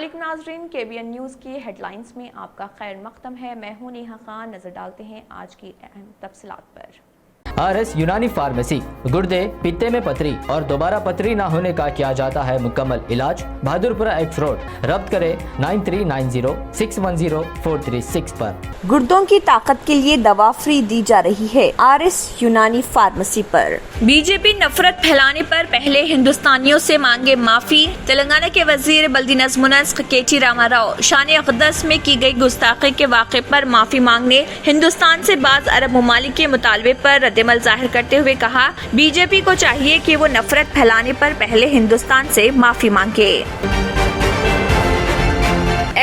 अस्सलाम वालेकुम नाज़रीन, KBN न्यूज़ की हेडलाइंस में आपका खैर मक़दम है। मैं हूं नेहा खान। नज़र डालते हैं आज की अहम तफसीलात पर। RS यूनानी फार्मेसी, गुर्दे, पित्ते में पथरी और दोबारा पथरी ना होने का किया जाता है मुकम्मल इलाज। बहादुरपुरा एक्स रोड, रब्त करें 9390610436 पर। गुर्दों की ताकत के लिए दवा फ्री दी जा रही है RS यूनानी फार्मेसी पर। बीजेपी नफरत फैलाने पर पहले हिंदुस्तानियों से मांगे माफी। तेलंगाना के वजीर बल्दी नज़्म-ओ-नस्क KT रामाराव शान अक़दस में की गई गुस्ताखी के वाक़े पर माफी मांगने हिंदुस्तान से बाज़ अरब ममालिक के मुतालबे पर रद्दमल जाहिर करते हुए कहा, बीजेपी को चाहिए कि वो नफरत फैलाने पर पहले हिंदुस्तान से माफी मांगे।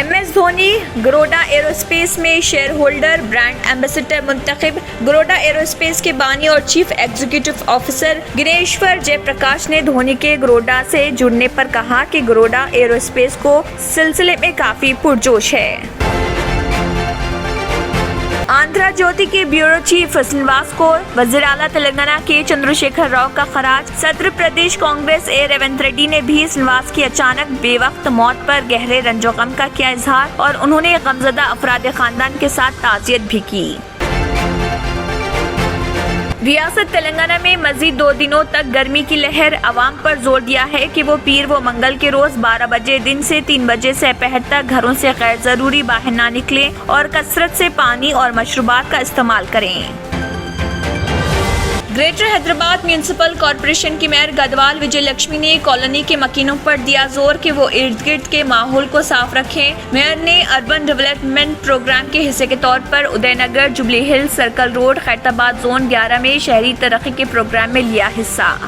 MS धोनी गरोडा एरोस्पेस में शेयर होल्डर, ब्रांड एम्बेसडर मुंतखब। गरोडा एरोस्पेस के बानी और chief executive officer Agnishwar Jayaprakash ने धोनी के गरोडा से जुड़ने पर कहा कि गरोडा एरोस्पेस को सिलसिले में काफी पुरजोश है। आंध्रा ज्योति के ब्यूरो चीफ श्रीनिवास को वज़ीर आला तेलंगाना के चंद्रशेखर राव का खराज। सदर प्रदेश कांग्रेस ए रेवंत रेड्डी ने भी श्रीनिवास की अचानक बेवक्त मौत पर गहरे रंजो गम का किया इजहार और उन्होंने गमज़दा अफराद खानदान के साथ ताज़ियत भी की। रियासत तेलंगाना में मजीद 2 दिनों तक गर्मी की लहर। अवाम पर जोर दिया है कि वो पीर व मंगल के रोज 12 बजे दिन से 3 बजे से पहर तक घरों से गैर जरूरी बाहर ना निकलें और कसरत से पानी और मशरूबात का इस्तेमाल करें। ग्रेटर हैदराबाद म्यूनिसिपल कॉरपोरेशन की मेयर गदवाल विजय लक्ष्मी ने कॉलोनी के मकीनों पर दिया जोर कि वो इर्द गिर्द के माहौल को साफ रखें। मेयर ने अर्बन डेवलपमेंट प्रोग्राम के हिस्से के तौर पर Udaynagar, jubilee hills, circle road, Khairatabad zone 11 में शहरी तरक्की के प्रोग्राम में लिया हिस्सा।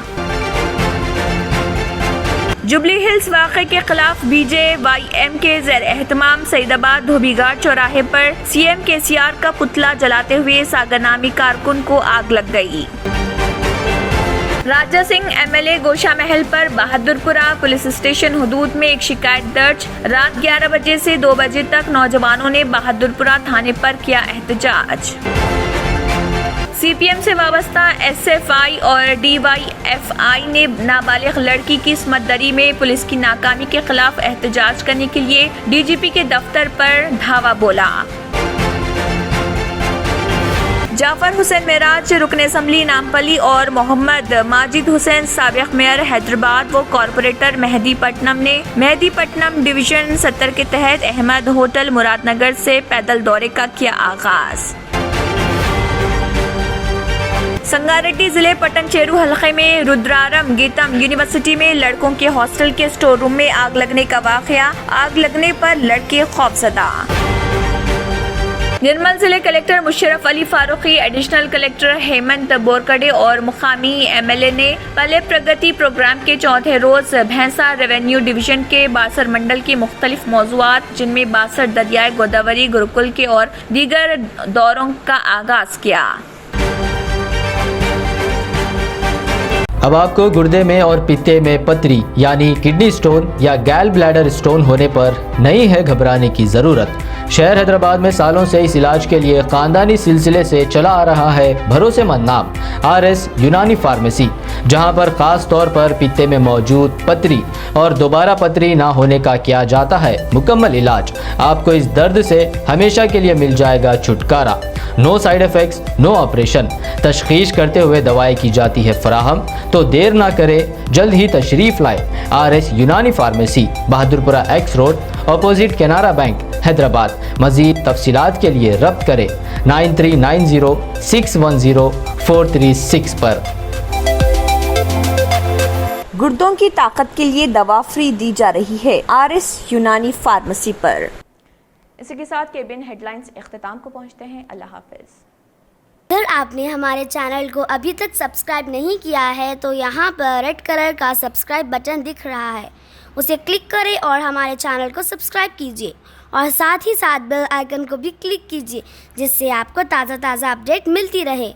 जुबली हिल्स वाक़े के खिलाफ BJYM के ज़ेर एहतमाम सईदाबाद धोबीघाट चौराहे पर CM KCR का पुतला जलाते हुए सागर नामी कारकुन को आग लग गई। राजा सिंह MLA गोशा महल पर बहादुरपुरा पुलिस स्टेशन हदूद में एक शिकायत दर्ज। रात 11 बजे से 2 बजे तक नौजवानों ने बहादुरपुरा थाने पर किया एहतजाज। CPM से वाबस्ता SFI और DYFI ने नाबालिग लड़की की इस्मत दरी में पुलिस की नाकामी के खिलाफ एहतजाज करने के लिए DGP के दफ्तर पर धावा बोला। जाफर हुसैन मेराज रुकन असम्बली नामपली और मोहम्मद माजिद हुसैन साबिक मेयर हैदराबाद व कॉरपोरेटर मेहदीपट्टनम ने मेहदीपट्टनम डिवीजन 70 के तहत अहमद होटल मुरादनगर से पैदल दौरे का किया आगाज। संगारेड्डी जिले पटनचेरू हलके में रुद्रारम गीतम यूनिवर्सिटी में लड़कों के हॉस्टल के स्टोर रूम में आग लगने का वाकया। आग लगने पर लड़के खौफजदा। निर्मल जिले collector Musharraf Ali Farooqui, additional collector Hemant Borkade और मुकामी MLA ने पहले प्रगति प्रोग्राम के चौथे रोज भैंसा रेवेन्यू डिवीजन के बासर मंडल की मुख्तलिफ मौज़ूआत जिनमें बासर दरियाए गोदावरी, गुरुकुल के और दीगर दौरों का आगाज किया। अब आपको गुर्दे में और पित्ते में पथरी यानी किडनी स्टोन या गैल ब्लैडर स्टोन होने पर नहीं है घबराने की ज़रूरत। शहर हैदराबाद में सालों से इस इलाज के लिए खानदानी सिलसिले से चला आ रहा है भरोसेमंद नाम RS यूनानी फार्मेसी, जहां पर खास तौर पर पित्ते में मौजूद पथरी और दोबारा पथरी ना होने का किया जाता है मुकम्मल इलाज। आपको इस दर्द से हमेशा के लिए मिल जाएगा छुटकारा। No side effects, no operation. तशखीस करते हुए दवाएं की जाती है फराहम। तो देर ना करें, जल्द ही तशरीफ लाए RS Unani pharmacy, Bahadurpura X road, opposite Canara bank, Hyderabad. मजीद तफसीलात के लिए रब्त करें 9390610436 पर। गुर्दों की ताकत के लिए दवा फ्री दी जा रही है RS यूनानी फार्मेसी पर। इसी के साथ KBN हेडलाइंस इख्तिताम को पहुंचते हैं। अल्लाह हाफिज। अगर आपने हमारे चैनल को अभी तक सब्सक्राइब नहीं किया है तो यहाँ पर रेड कलर का सब्सक्राइब बटन दिख रहा है, उसे क्लिक करें और हमारे चैनल को सब्सक्राइब कीजिए और साथ ही साथ बेल आइकन को भी क्लिक कीजिए, जिससे आपको ताज़ा अपडेट मिलती रहे।